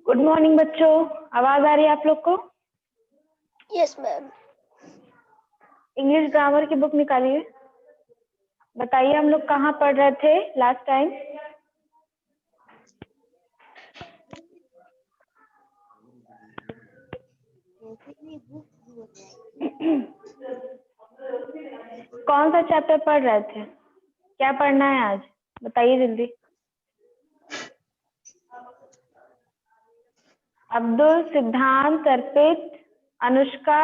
Good morning बच्चों, आवाज आ रही है आप लोग को? Yes ma'am. इंग्लिश ग्रामर की बुक निकालिए। बताइए हम लोग कहाँ पढ़ रहे थे लास्ट टाइम? कौन सा चैप्टर पढ़ रहे थे? क्या पढ़ना है आज? बताइए जल्दी। अब्दुल, सिद्धांत, अर्पित, अनुष्का,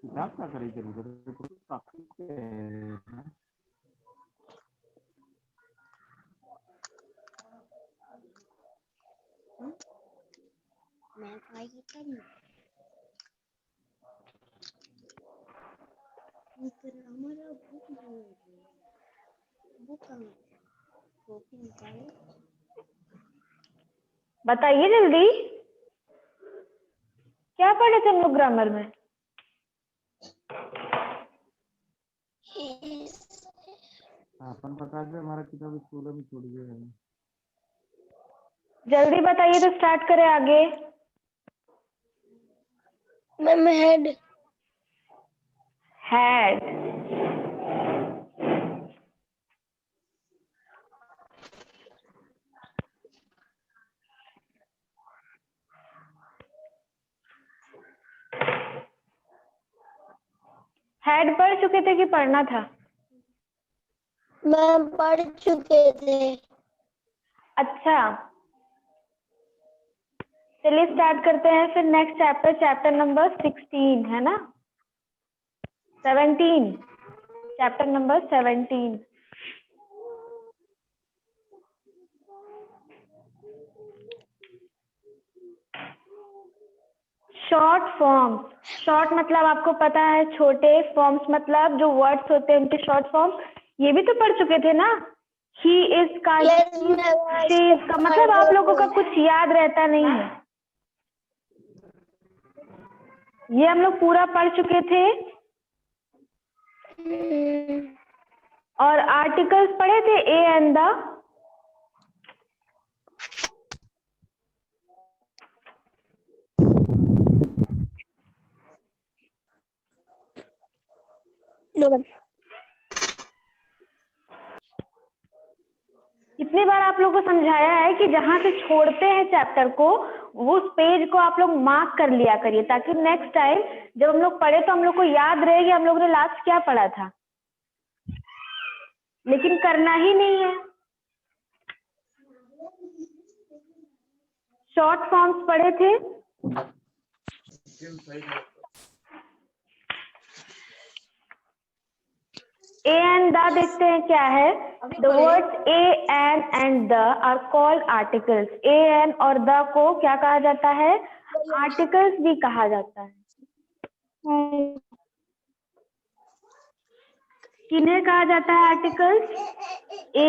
किताब का करी जरूरत बताइए जल्दी। क्या पढ़े थे हम लोग ग्रामर में? अपन प्रकाश में हमारा किताब स्कूल में छोड़ गया है। जल्दी बताइए तो स्टार्ट करें आगे। Ma'am head. हैड। हैड पढ़ चुके थे कि पढ़ना था? मैम पढ़ चुके थे। अच्छा, चलिए स्टार्ट करते हैं फिर नेक्स्ट चैप्टर, चैप्टर नंबर 16 है ना? 17, chapter number 17। Short forms. Short मतलब आपको पता है छोटे, फॉर्म्स मतलब जो वर्ड्स होते हैं उनके शॉर्ट फॉर्म। ये भी तो पढ़ चुके थे ना? ही इज का, शी इज का, मतलब आप लोगों का कुछ याद रहता नहीं है। ये हम लोग पूरा पढ़ चुके थे। और आर्टिकल्स पढ़े थे, ए एंड द। कितनी बार आप लोगों को समझाया है कि जहां से छोड़ते हैं चैप्टर को, उस पेज को आप लोग मार्क कर लिया करिए, ताकि नेक्स्ट टाइम जब हम लोग पढ़े तो हम लोग को याद रहे कि हम लोग ने लास्ट क्या पढ़ा था। लेकिन करना ही नहीं है। शॉर्ट फॉर्म्स पढ़े थे। ए एंड द देखते हैं क्या है। The words A and the are called articles. A an और द को क्या कहा जाता है? आर्टिकल्स भी कहा जाता है। किन्हें कहा जाता है आर्टिकल्स? ए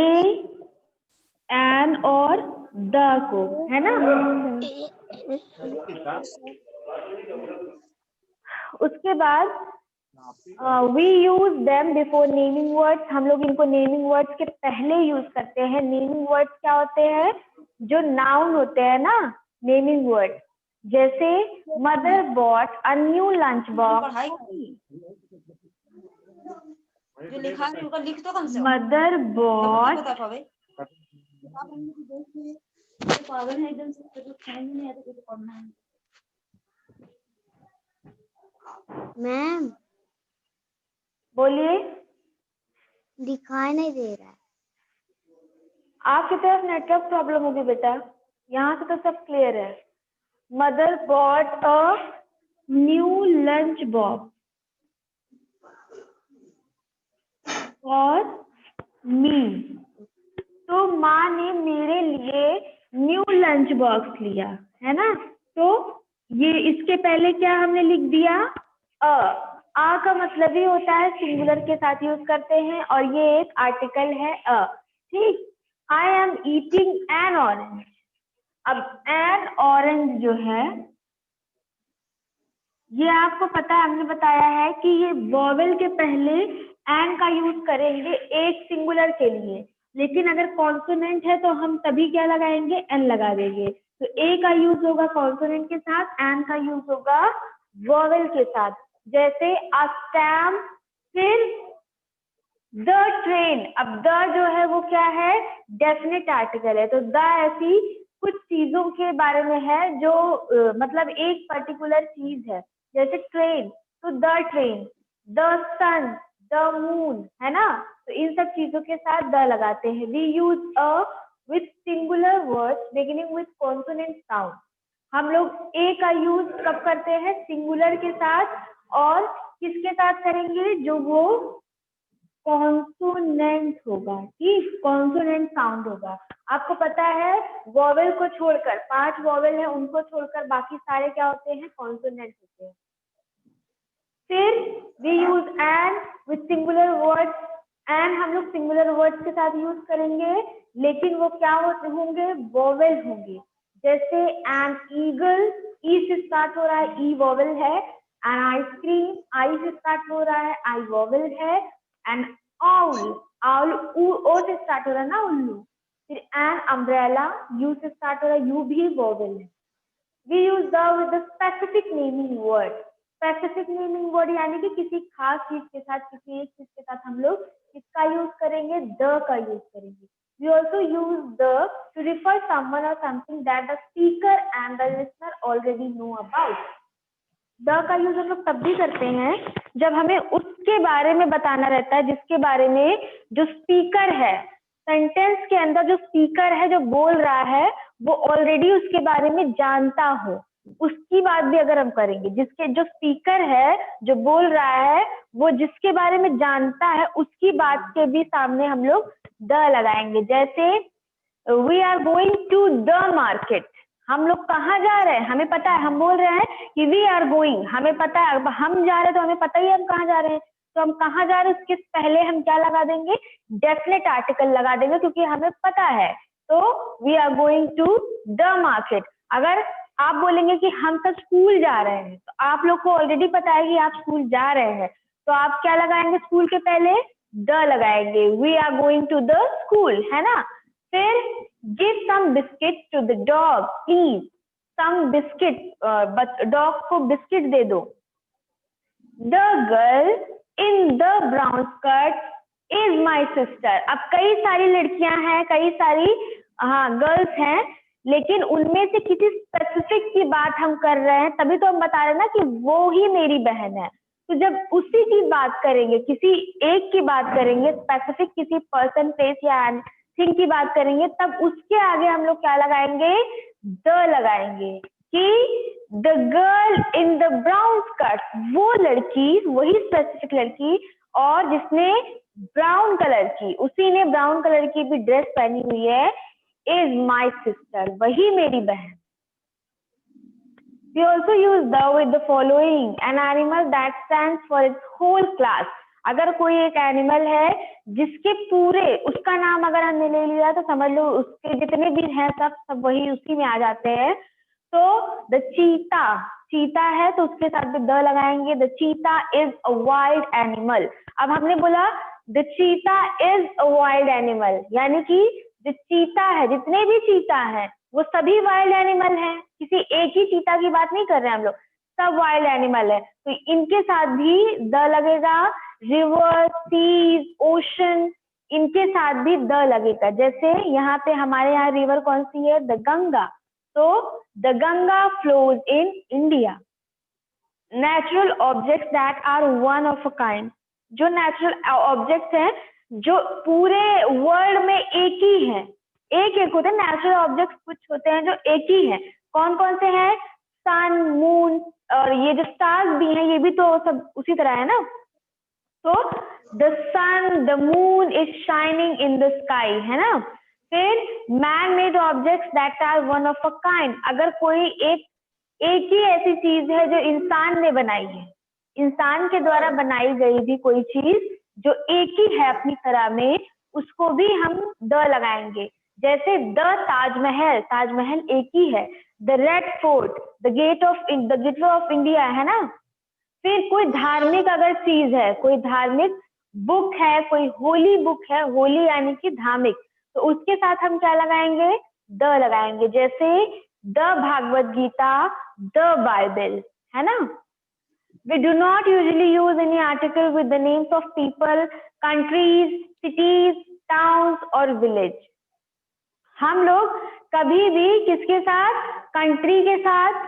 एन और द को, है ना? उसके बाद we use them before naming words. हम लोग इनको नेमिंग वर्ड्स के पहले यूज करते हैं। नेमिंग वर्ड्स क्या होते हैं? जो नाउन होते हैं ना, नेमिंग वर्ड। जैसे mother bought a new lunch box. जो लिखा है उनका लिख तो कम से कम। मदर बॉट पागल है एकदम से, तो समझ नहीं आता कुछ पढ़ना है। मैम बोलिए। दिखाई नहीं दे रहा है। आपकी तरफ नेटवर्क प्रॉब्लम होगी बेटा, यहाँ से तो सब क्लियर है। Mother bought a new lunch box और मी। तो माँ ने मेरे लिए न्यू लंच बॉक्स लिया, है ना? तो ये इसके पहले क्या हमने लिख दिया? अ। आ का मतलब ही होता है सिंगुलर के साथ यूज करते हैं और ये एक आर्टिकल है अ, ठीक। I am eating N orange. अब एन ऑरेंज जो है ये आपको पता है, हमने बताया है कि ये वॉवेल के पहले एन का यूज करेंगे एक सिंगुलर के लिए, लेकिन अगर कॉन्सोनेंट है तो हम तभी क्या लगाएंगे, एन लगा देंगे। तो ए का यूज होगा कॉन्सोनेंट के साथ, एन का यूज होगा वॉवेल के साथ। जैसे अ स्टैम्प, फिर द ट्रेन। अब द जो है वो क्या है, डेफिनेट आर्टिकल है। तो द ऐसी कुछ चीजों के बारे में है जो मतलब एक पर्टिकुलर चीज है। जैसे ट्रेन, तो the train, the sun, the moon, है ना। तो इन सब चीजों के साथ द लगाते हैं। We use A with singular words beginning with consonant sound. हम लोग ए का यूज कब करते हैं, सिंगुलर के साथ, और किसके साथ करेंगे, जो वो कॉन्सोनेंट होगा, ठीक, कॉन्सोनेंट साउंड होगा। आपको पता है वॉवेल को छोड़कर, 5 वॉवेल है उनको छोड़कर बाकी सारे क्या होते हैं, कॉन्सोनेंट होते हैं। फिर we use an with singular words. An हम लोग सिंगुलर वर्ड्स के साथ यूज करेंगे, लेकिन वो क्या होंगे, वॉवेल होंगे। जैसे एन ईगल, ई से स्टार्ट हो रहा है, ई वॉवेल है। एन आइसक्रीम, आई से स्टार्ट हो रहा है, आई वॉवेल है। एन आउल, आउल ओ से स्टार्ट हो रहा है ना, उल्लू। फिर एन अम्ब्रेला, यू से स्टार्ट हो रहा है, यू भी वॉवेल है। We use the with the specific naming word. Specific naming word यानी कि किसी खास चीज के साथ, किसी एक चीज के साथ हम लोग किसका यूज करेंगे, द का यूज करेंगे। We also use the to refer someone or something that the speaker and the listener already know about. The का यूज हम लोग तब भी करते हैं जब हमें उसके बारे में बताना रहता है जिसके बारे में जो स्पीकर है, सेंटेंस के अंदर जो स्पीकर है जो बोल रहा है वो ऑलरेडी उसके बारे में जानता हो। उसकी बात भी अगर हम करेंगे, जिसके जो स्पीकर है जो बोल रहा है वो जिसके बारे में जानता है उसकी बात के भी सामने हम लोग द लगाएंगे। जैसे we are going to the market, हम लोग कहाँ जा रहे हैं, हमें पता है, हम बोल रहे हैं कि वी आर गोइंग, हमें पता है, हम जा रहे हैं तो हमें पता ही है हम कहाँ जा रहे हैं। तो हम कहाँ जा रहे हैं उसके पहले हम क्या लगा देंगे, डेफिनेट आर्टिकल लगा देंगे, क्योंकि हमें पता है। तो we are going to the market. अगर आप बोलेंगे कि हम सब स्कूल जा रहे हैं, तो आप लोग को ऑलरेडी पता है कि आप स्कूल जा रहे हैं, तो आप क्या लगाएंगे, स्कूल के पहले द लगाएंगे, we are going to the school, है ना। फिर give some biscuit to the dog please, some biscuit, dog को बिस्किट दे दो। the girl in the brown skirt is my sister। अब कई सारी लड़कियां हैं, कई सारी गर्ल्स हैं, लेकिन उनमें से किसी स्पेसिफिक की बात हम कर रहे हैं, तभी तो हम बता रहे हैं ना कि वो ही मेरी बहन है। तो जब उसी की बात करेंगे, किसी एक की बात करेंगे, स्पेसिफिक किसी पर्सन, प्लेस या थिंग की बात करेंगे, तब उसके आगे हम लोग क्या लगाएंगे, द लगाएंगे कि the girl in the brown skirt, वो लड़की, वही स्पेसिफिक लड़की, और जिसने ब्राउन कलर की, उसी ने ब्राउन कलर की भी ड्रेस पहनी हुई है, इज माई सिस्टर, वही मेरी बहन। We also use the with the following, an animal that stands for its whole class। अगर कोई एक एनिमल है जिसके पूरे, उसका नाम अगर हमने ले लिया तो समझ लो उसके जितने भी हैं सब वही उसी में आ जाते हैं। तो द चीता, चीता है तो उसके साथ भी द लगाएंगे। द चीता इज अ वाइल्ड एनिमल। अब हमने बोला द चीता इज अ वाइल्ड एनिमल, यानी कि जो चीता है, जितने भी चीता है वो सभी वाइल्ड एनिमल हैं, किसी एक ही चीता की बात नहीं कर रहे हैं हम लोग, सब वाइल्ड एनिमल है। तो इनके साथ भी द लगेगा। रिवर, सीज, ओशन, इनके साथ भी द लगेगा। जैसे यहाँ पे हमारे यहाँ रिवर कौन सी है, द गंगा, तो the Ganga flows in India. Natural objects that are one of a kind, जो नेचुरल ऑब्जेक्ट्स हैं जो पूरे वर्ल्ड में एक ही है, एक एक होते हैं नेचुरल ऑब्जेक्ट्स, कुछ होते हैं जो एक ही हैं। कौन कौन से हैं, सन, मून, और ये जो स्टार्स भी हैं ये भी तो सब उसी तरह है ना। तो the sun, the moon is shining in the sky, है ना। फिर man made objects that are one of a kind, अगर कोई एक ही ऐसी चीज है जो इंसान ने बनाई है, इंसान के द्वारा बनाई गई भी कोई चीज जो एक ही है अपनी तरह में, उसको भी हम द लगाएंगे। जैसे द ताजमहल, ताजमहल एक ही है। The Red Fort, the Gate of India, है ना। फिर कोई धार्मिक अगर चीज है, कोई धार्मिक बुक है, कोई होली बुक है, होली यानी कि धार्मिक, तो उसके साथ हम क्या लगाएंगे? द लगाएंगे। जैसे the Bhagwat Gita, the Bible, है ना। We do not usually use any article with the names of people, countries, cities, towns or village. हम लोग कभी भी किसके साथ, कंट्री के साथ,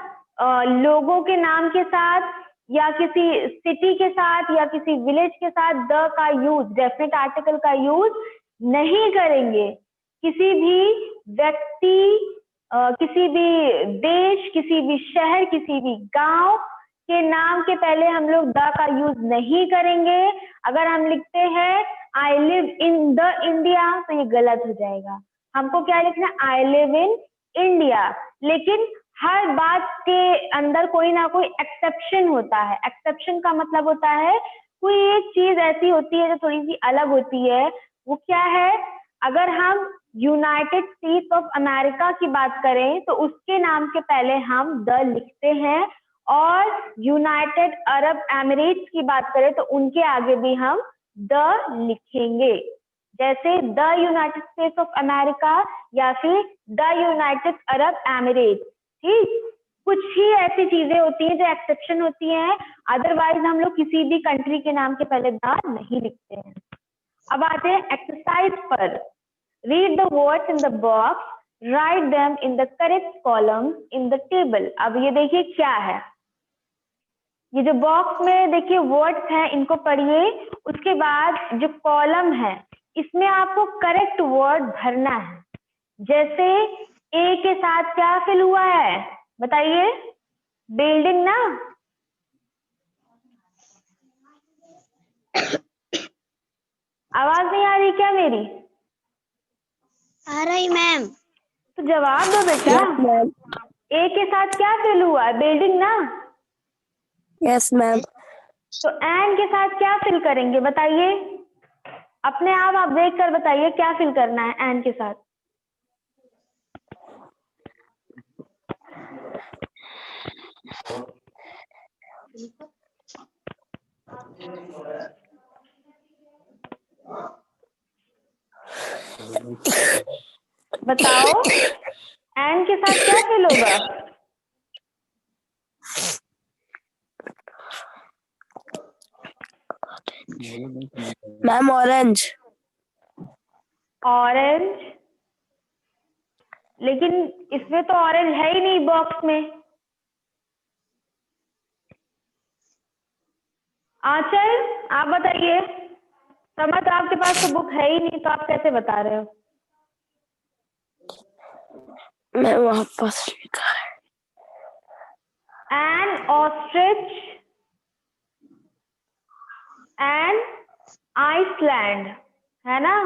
लोगों के नाम के साथ, या किसी सिटी के साथ, या किसी विलेज के साथ द का यूज, डेफिनेट आर्टिकल का यूज नहीं करेंगे। किसी भी व्यक्ति, किसी भी देश, किसी भी शहर, किसी भी गांव के नाम के पहले हम लोग द का यूज नहीं करेंगे। अगर हम लिखते हैं I live in the India, तो ये गलत हो जाएगा। हमको क्या लिखना है? I live in India. लेकिन हर बात के अंदर कोई ना कोई एक्सेप्शन होता है। एक्सेप्शन का मतलब होता है कोई एक चीज ऐसी होती है जो थोड़ी सी अलग होती है। वो क्या है? अगर हम यूनाइटेड स्टेट्स ऑफ अमेरिका की बात करें तो उसके नाम के पहले हम द लिखते हैं, और यूनाइटेड अरब एमिरेट्स की बात करें तो उनके आगे भी हम द लिखेंगे। जैसे the United states of America या फिर द यूनाइटेड अरब एमिरेट्स। ठीक, कुछ ही ऐसी चीजें होती हैं जो एक्सेप्शन होती हैं, अदरवाइज हम लोग किसी भी कंट्री के नाम के पहले द नहीं लिखते हैं। अब आते हैं एक्सरसाइज पर। Read the words in the box, write them in the correct column in the table. अब ये देखिए क्या है, ये जो बॉक्स में देखिए वर्ड्स हैं, इनको पढ़िए। उसके बाद जो कॉलम है इसमें आपको करेक्ट वर्ड भरना है। जैसे ए के साथ क्या फिल हुआ है बताइए? बिल्डिंग ना। आवाज नहीं आ रही क्या मेरी? आ रही मैम। तो जवाब दो बेटा। ए के साथ क्या फिल हुआ है? बिल्डिंग ना। Yes ma'am. तो एन के साथ क्या फिल करेंगे बताइए? अपने आप देख कर बताइए क्या फिल करना है एन के साथ। बताओ एन के साथ क्या फिल होगा? Ma'am orange. ऑरेंज, लेकिन इसमें तो ऑरेंज है ही नहीं बॉक्स में। आंचल आप बताइए, समझ आपके पास तो बुक है ही नहीं, तो आप कैसे बता रहे हो? मैं वहां पास लिखा है। एन ऑस्ट्रिच एंड आइसलैंड, है ना।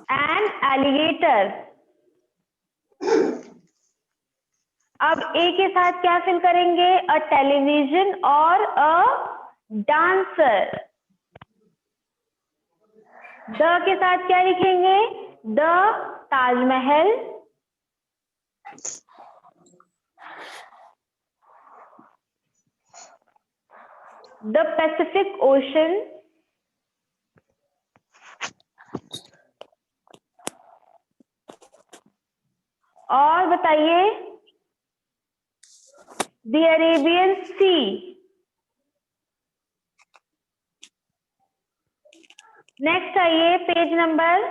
An alligator. अब ए के साथ क्या फिल करेंगे? अ टेलीविजन और अ डांसर। द के साथ क्या लिखेंगे? The Taj Mahal. The Pacific Ocean. और बताइए द अरेबियन सी। नेक्स्ट आइए पेज नंबर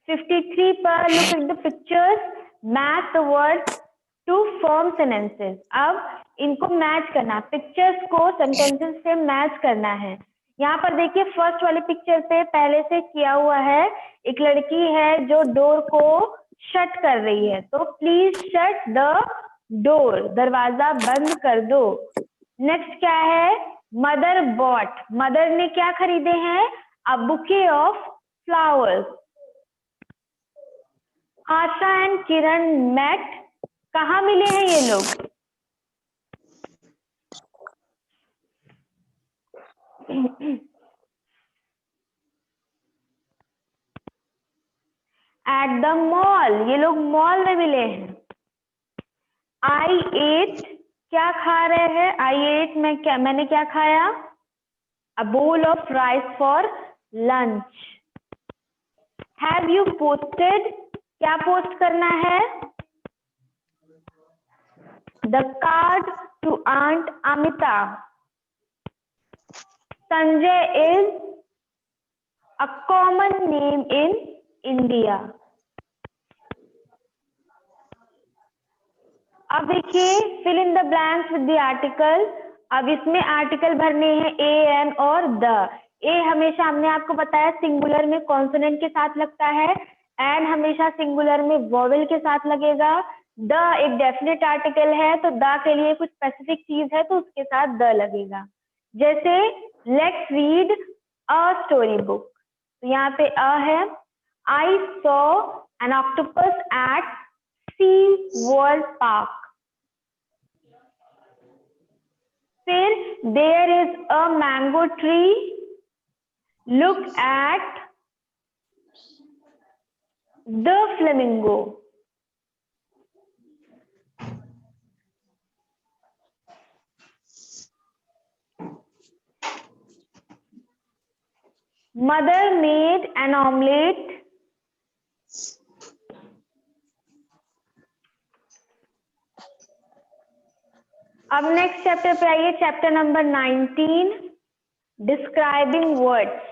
53 पर। Look at the pictures, match the words to form sentences. अब इनको मैच करना, पिक्चर्स को सेंटेंसेस से मैच करना है। यहाँ पर देखिए फर्स्ट वाले पिक्चर पे पहले से किया हुआ है, एक लड़की है जो डोर को शट कर रही है, तो प्लीज शट द डोर, दरवाजा बंद कर दो। नेक्स्ट क्या है? मदर बॉट, मदर ने क्या खरीदे हैं? A bouquet of flowers. Asha and Kiran met कहाँ मिले हैं ये लोग? एट द मॉल, ये लोग मॉल में मिले हैं। आई एट, क्या खा रहे हैं? आई एट मैंने क्या खाया? A bowl of rice for lunch. Have you posted, क्या पोस्ट करना है? The card to aunt Amita. Sanjay is a common name in India. अब देखिए, fill in the blanks with the article. अब इसमें आर्टिकल भरने हैं ए, एन और द। ए हमेशा हमने आपको बताया सिंगुलर में कॉन्सोनेंट के साथ लगता है, एन हमेशा सिंगुलर में वोवेल के साथ लगेगा, द एक डेफिनेट आर्टिकल है तो द के लिए कुछ स्पेसिफिक चीज है तो उसके साथ द लगेगा। जैसे let's read a story book, तो यहाँ पे अ है। I saw an octopus at sea world park. फिर there is a mango tree, look at the flamingo. Mother made an omelette. अब नेक्स्ट चैप्टर पे आइए, chapter number 19, describing words.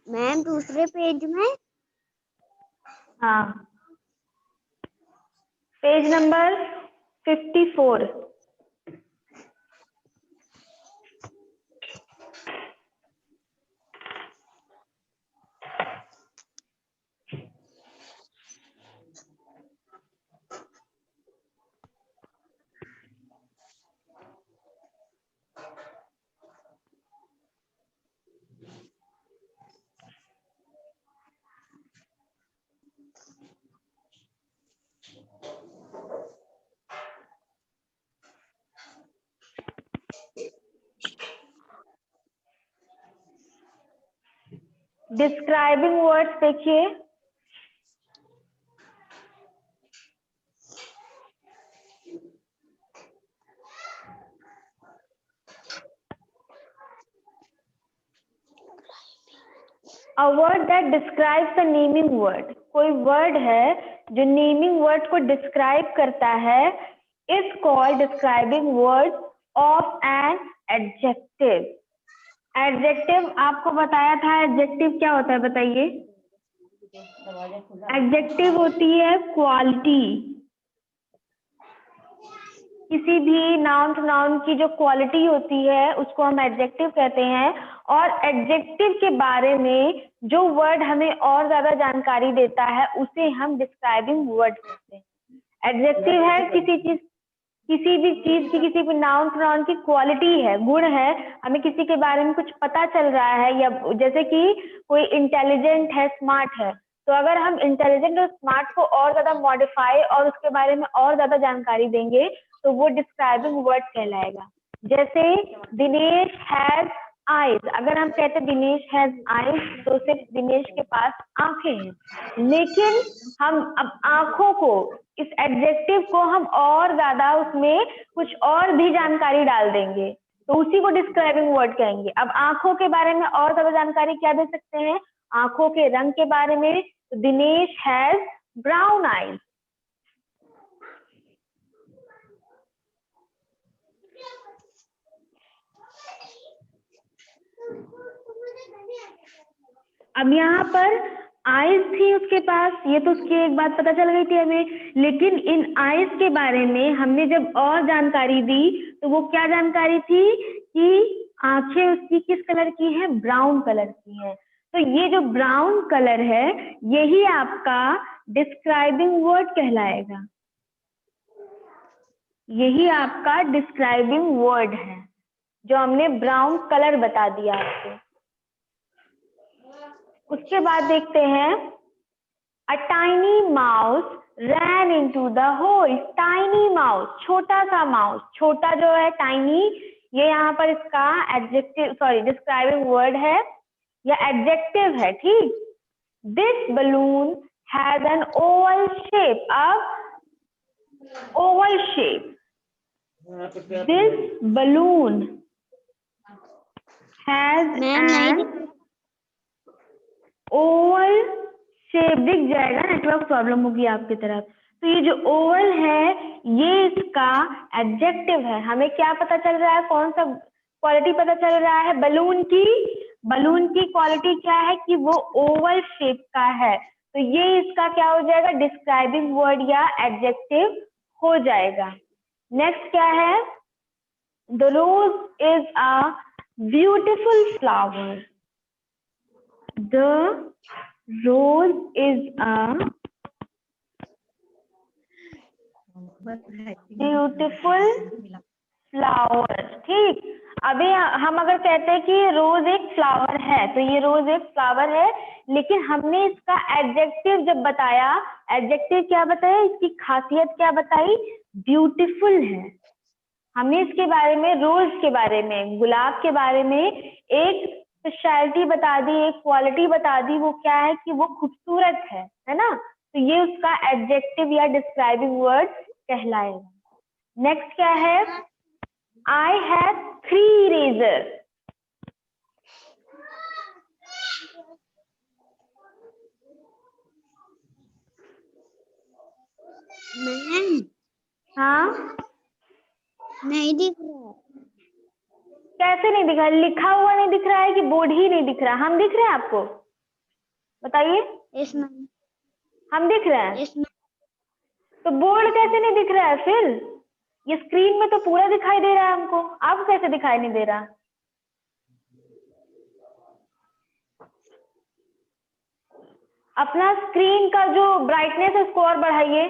Ma'am दूसरे page में। हाँ, पेज नंबर 54। डिस्क्राइबिंग वर्ड्स देखिए, a word that describes a naming word. कोई word है जो नेमिंग वर्ड को डिस्क्राइब करता है, is called describing word of an adjective. Adjective आपको बताया था, एडजेक्टिव क्या होता है बताइए? एडजेक्टिव होती है क्वालिटी। किसी भी नाउन टू नाउन की जो क्वालिटी होती है उसको हम एडजेक्टिव कहते हैं। और एडजेक्टिव के बारे में जो वर्ड हमें और ज्यादा जानकारी देता है उसे हम डिस्क्राइबिंग वर्ड कहते हैं। एडजेक्टिव है किसी भी चीज की, किसी भी नाउन टू नाउन की क्वालिटी है, गुण है, हमें किसी के बारे में कुछ पता चल रहा है, या जैसे कि कोई इंटेलिजेंट है, स्मार्ट है, तो अगर हम इंटेलिजेंट और स्मार्ट को और ज्यादा मॉडिफाई और उसके बारे में और ज्यादा जानकारी देंगे तो वो डिस्क्राइबिंग वर्ड कहलाएगा। जैसे दिनेश हैज आईज, अगर हम कहते दिनेश हैज आईज तो सिर्फ दिनेश के पास आंखें हैं, लेकिन हम अब आंखों को, इस एडजेक्टिव को हम और ज्यादा उसमें कुछ और भी जानकारी डाल देंगे तो उसी को डिस्क्राइबिंग वर्ड कहेंगे। अब आंखों के बारे में और ज्यादा जानकारी क्या दे सकते हैं? आंखों के रंग के बारे में, तो दिनेश हैज ब्राउन आईज। अब यहाँ पर आइज थी उसके पास, ये तो उसकी एक बात पता चल गई थी हमें, लेकिन इन आइज के बारे में हमने जब और जानकारी दी तो वो क्या जानकारी थी कि आंखें उसकी किस कलर की है? ब्राउन कलर की है। तो ये जो ब्राउन कलर है यही आपका डिस्क्राइबिंग वर्ड कहलाएगा, यही आपका डिस्क्राइबिंग वर्ड है जो हमने ब्राउन कलर बता दिया आपको। उसके बाद देखते हैं A tiny mouse ran into the hole. Tiny mouse, छोटा सा माउस, छोटा जो है tiny, ये यहाँ पर इसका एडजेक्टिव सॉरी डिस्क्राइबिंग वर्ड है या एडजेक्टिव है, ठीक। This balloon has an oval shape. अब oval shape. This balloon has an oval shape. दिख जाएगा, नेटवर्क प्रॉब्लम होगी आपकी तरफ। तो ये जो ओवल है ये इसका एडजेक्टिव है। हमें क्या पता चल रहा है, कौन सा क्वालिटी पता चल रहा है बलून की? बलून की क्वालिटी क्या है कि वो ओवल शेप का है। तो ये इसका क्या हो जाएगा, डिस्क्राइबिंग वर्ड या एडजेक्टिव हो जाएगा। नेक्स्ट क्या है, the rose is a beautiful flower. The rose is a beautiful flower, ठीक। अभी हम अगर कहते हैं कि रोज एक फ्लावर है तो ये रोज एक फ्लावर है, लेकिन हमने इसका एडजेक्टिव जब बताया, एडजेक्टिव क्या बताया, इसकी खासियत क्या बताई, ब्यूटीफुल है। हमने इसके बारे में, रोज के बारे में, गुलाब के बारे में एक स्पेशलिटी बता दी, एक क्वालिटी बता दी, वो क्या है कि वो खूबसूरत है ना। तो ये उसका एडजेक्टिव या डिस्क्राइबिंग वर्ड कहलाएगा। नेक्स्ट क्या है, आई हैव 3 इरेजर। हाँ, नहीं दिख रहा। कैसे नहीं दिख रहा? लिखा हुआ नहीं दिख रहा है कि बोर्ड ही नहीं दिख रहा? हम दिख रहे हैं आपको, बताइए। इसमें हम दिख रहे हैं, इसमें तो बोर्ड कैसे नहीं दिख रहा है फिर? ये स्क्रीन में तो पूरा दिखाई दे रहा है हमको, आपको कैसे दिखाई नहीं दे रहा? अपना स्क्रीन का जो ब्राइटनेस है उसको और बढ़ाइए,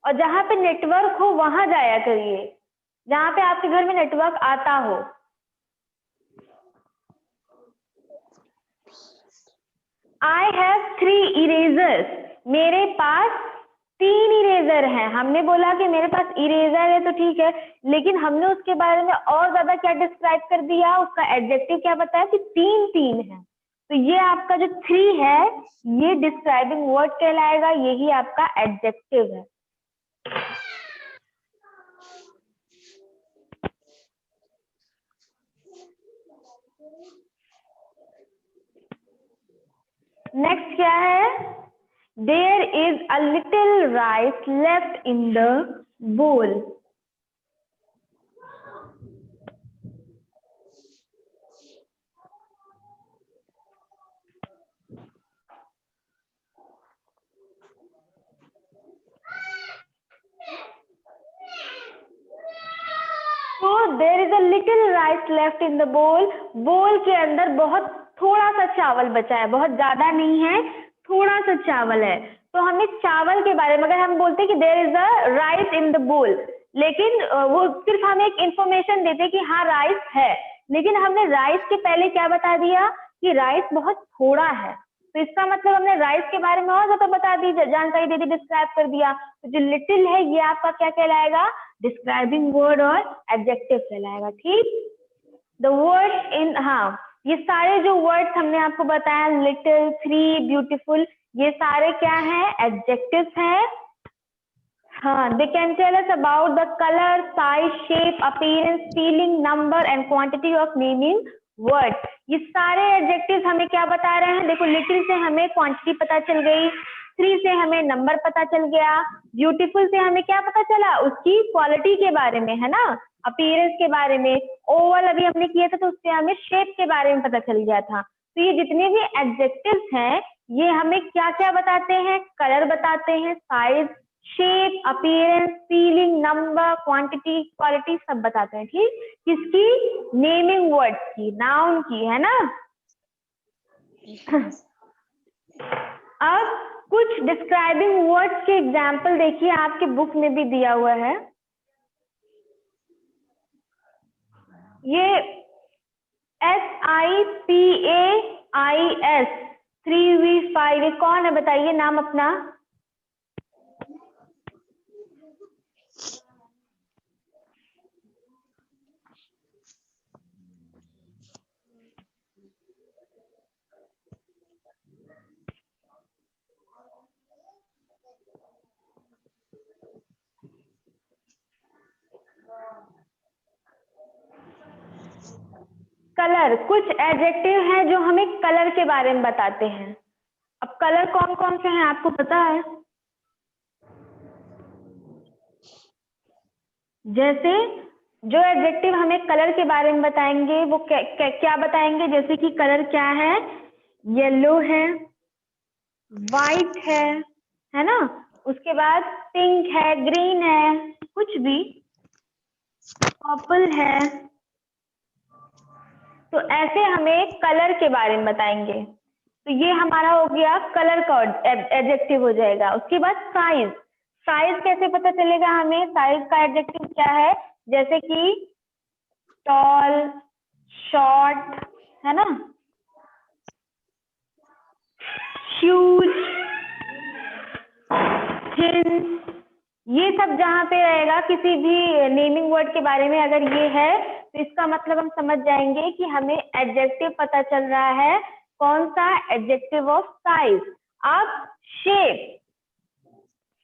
और जहां पे नेटवर्क हो वहां जाया करिए, जहां पे आपके घर में नेटवर्क आता हो। I have 3 erasers. मेरे पास 3 इरेजर हैं। हमने बोला कि मेरे पास इरेजर है तो ठीक है, लेकिन हमने उसके बारे में और ज्यादा क्या डिस्क्राइब कर दिया, उसका एडजेक्टिव क्या बताया कि 3 है। तो ये आपका जो 3 है ये डिस्क्राइबिंग वर्ड कहलाएगा, यही आपका एडजेक्टिव है। नेक्स्ट क्या है, there is a little rice left in the bowl. तो there is a little rice left in the bowl. Bowl के अंदर बहुत थोड़ा सा चावल बचा है, बहुत ज्यादा नहीं है, थोड़ा सा चावल है। तो हमें चावल के बारे में, अगर हम बोलते कि there is a rice in the bowl, लेकिन वो सिर्फ हमें एक इंफॉर्मेशन देते कि हाँ राइस है, लेकिन हमने राइस के पहले क्या बता दिया कि राइस बहुत थोड़ा है। तो इसका मतलब हमने राइस के बारे में और ज्यादा बता दी, जानकारी दे दी, डिस्क्राइब कर दिया। तो जो लिटिल है ये आपका क्या कहलाएगा, डिस्क्राइबिंग वर्ड और एडजेक्टिव कहलाएगा, ठीक। द वर्ड इन, हाँ ये सारे जो वर्ड्स हमने आपको बताया, लिटिल, 3, ब्यूटीफुल, ये सारे क्या हैं, एडजेक्टिव्स हैं। हाँ, they can tell us about the colour, size, shape, appearance, feeling, number and quantity of naming word. ये सारे एडजेक्टिव्स हमें क्या बता रहे हैं, देखो लिटिल से हमें क्वांटिटी पता चल गई, 3 से हमें नंबर पता चल गया, ब्यूटीफुल से हमें क्या पता चला, उसकी क्वालिटी के बारे में, है ना, अपीयरेंस के बारे में, ओवल अभी हमने किया था तो उससे हमें शेप के बारे में पता चल गया था। तो ये जितने भी एडजेक्टिव्स हैं ये हमें क्या क्या बताते हैं, कलर बताते हैं, size, shape, appearance, feeling, number, quantity, quality सब बताते हैं, ठीक। किसकी, नेमिंग वर्ड्स की, नाउन की, है ना। अब कुछ डिस्क्राइबिंग वर्ड्स के एग्जाम्पल देखिए, आपके बुक में भी दिया हुआ है। ये SIPAIS 3v5 ये कौन है बताइए नाम अपना। कलर, कुछ एडजेक्टिव हैं जो हमें कलर के बारे में बताते हैं। अब कलर कौन कौन से हैं आपको पता है? जैसे जो एडजेक्टिव हमें कलर के बारे में बताएंगे वो क्या बताएंगे, जैसे कि कलर क्या है, येलो है, वाइट है ना, उसके बाद पिंक है, ग्रीन है, कुछ भी, पर्पल है। तो ऐसे हमें कलर के बारे में बताएंगे। तो ये हमारा हो गया कलर का एडजेक्टिव हो जाएगा। उसके बाद साइज, साइज कैसे पता चलेगा हमें, साइज का एडजेक्टिव क्या है, जैसे कि टॉल, शॉर्ट, है ना, ह्यूज, थिन, ये सब जहाँ पे रहेगा किसी भी नेमिंग वर्ड के बारे में अगर ये है तो इसका मतलब हम समझ जाएंगे कि हमें एडजेक्टिव पता चल रहा है। कौन सा? Adjective of size. अब शेप,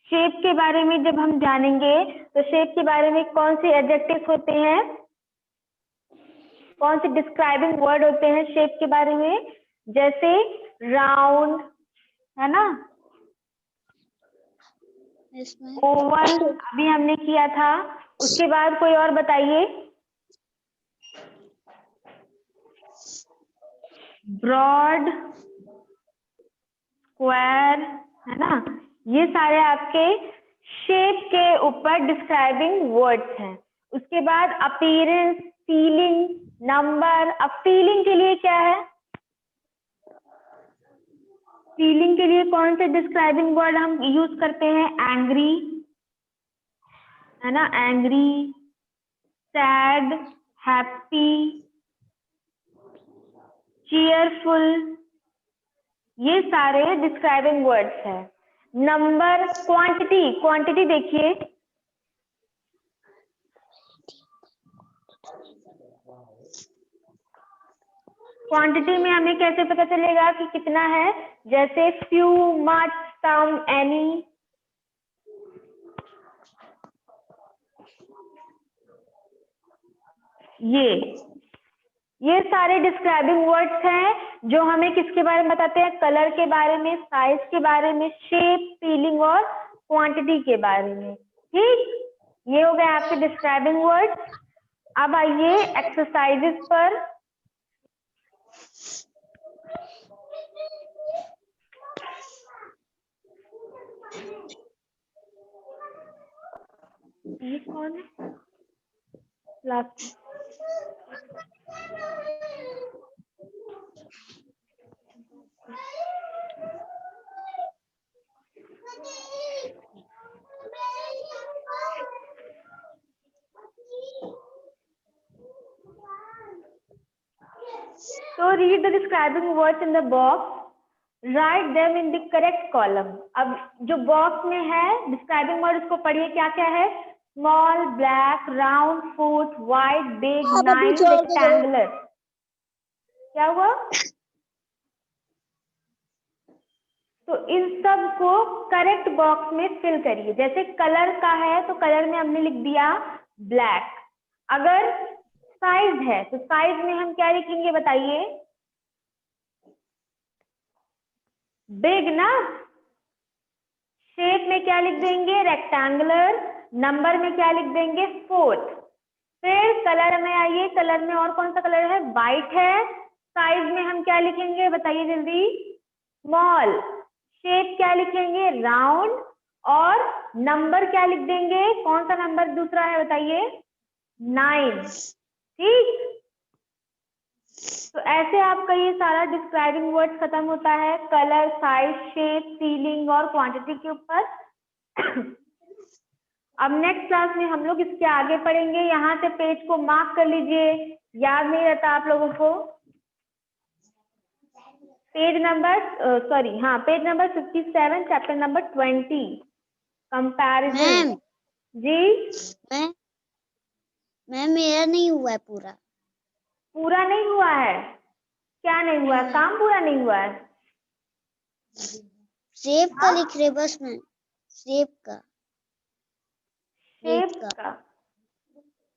शेप के बारे में जब हम जानेंगे तो शेप के बारे में कौन से एडजेक्टिव होते हैं, कौन से डिस्क्राइबिंग वर्ड होते हैं शेप के बारे में, जैसे राउंड, है ना, ओवल अभी हमने किया था। उसके बाद कोई और बताइए। ब्रॉड, स्क्वायर, है ना, ये सारे आपके शेप के ऊपर डिस्क्राइबिंग वर्ड्स हैं। उसके बाद अपीयरेंस, फीलिंग, नंबर। अब फीलिंग के लिए क्या है, फीलिंग के लिए कौन से डिस्क्राइबिंग वर्ड हम यूज करते हैं, एंग्री, है ना, एंग्री, सैड, हैप्पी, चीयरफुल, ये सारे डिस्क्राइबिंग वर्ड्स हैं। नंबर, क्वांटिटी, क्वांटिटी देखिए, क्वांटिटी में हमें कैसे पता चलेगा कि कितना है, जैसे फ्यू, मच, सम, एनी। ये सारे डिस्क्राइबिंग वर्ड्स हैं जो हमें किसके बारे में बताते हैं, कलर के बारे में, साइज के बारे में, शेप, फीलिंग और क्वांटिटी के बारे में। ठीक, ये हो गए आपके डिस्क्राइबिंग वर्ड्स। अब आइए एक्सरसाइजेस पर। ये कौन है? Last So read the describing words in the box. Write them in the correct column. अब जो बॉक्स में है डिस्क्राइबिंग वर्ड उसको पढ़िए क्या क्या है, small, black, round, foot, wide, big, nice, rectangular. क्या हुआ? तो इन सब को करेक्ट बॉक्स में फिल करिए। जैसे कलर का है तो कलर में हमने लिख दिया ब्लैक। अगर साइज है तो साइज में हम क्या लिखेंगे बताइए, बिग ना। शेप में क्या लिख देंगे, रेक्टेंगुलर। नंबर में क्या लिख देंगे, 4। फिर कलर में आइए, कलर में और कौन सा कलर है, वाइट है। साइज में हम क्या लिखेंगे बताइए जल्दी, स्मॉल। शेप क्या लिखेंगे, राउंड। और नंबर क्या लिख देंगे, कौन सा नंबर दूसरा है बताइए, 9। ठीक, तो ऐसे आपका ये सारा डिस्क्राइबिंग वर्ड खत्म होता है कलर, साइज, शेप, फीलिंग और क्वांटिटी के ऊपर। अब नेक्स्ट क्लास में हम लोग इसके आगे पढ़ेंगे। यहाँ से पेज को मार्क कर लीजिए, याद नहीं रहता आप लोगों को। Page number page number 57 chapter number 20 comparison. Ma'am जी मैम मेरा नहीं हुआ है पूरा। पूरा नहीं हुआ है? क्या नहीं हुआ है? काम पूरा नहीं हुआ है? शेप का लिख रहे बस मैम, शेप का शेप का।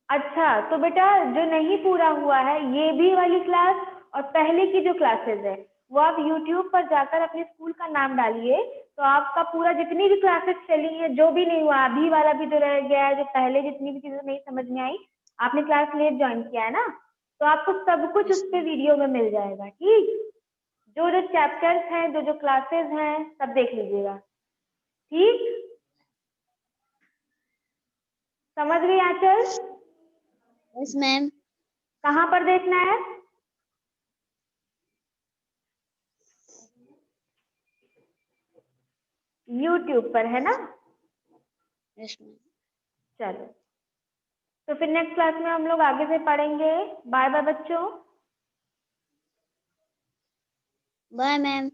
अच्छा तो बेटा जो नहीं पूरा हुआ है ये भी वाली क्लास और पहले की जो क्लासेस है वो आप YouTube पर जाकर अपने स्कूल का नाम डालिए तो आपका पूरा जितनी भी क्लासेस चली है जो भी नहीं हुआ अभी वाला भी जो रह गया है जो पहले जितनी भी चीजें नहीं समझ में आई आपने क्लास लेट ज्वाइन किया है ना तो आपको सब कुछ उस पे वीडियो में मिल जाएगा। ठीक, जो जो चैप्टर्स हैं जो जो क्लासेस हैं सब देख लीजिएगा। ठीक, समझ गई आंचल? Yes ma'am. कहाँ पर देखना है? YouTube पर है ना? Yes ma'am. चलो तो फिर नेक्स्ट क्लास में हम लोग आगे से पढ़ेंगे। बाय बाय बच्चों। Bye ma'am.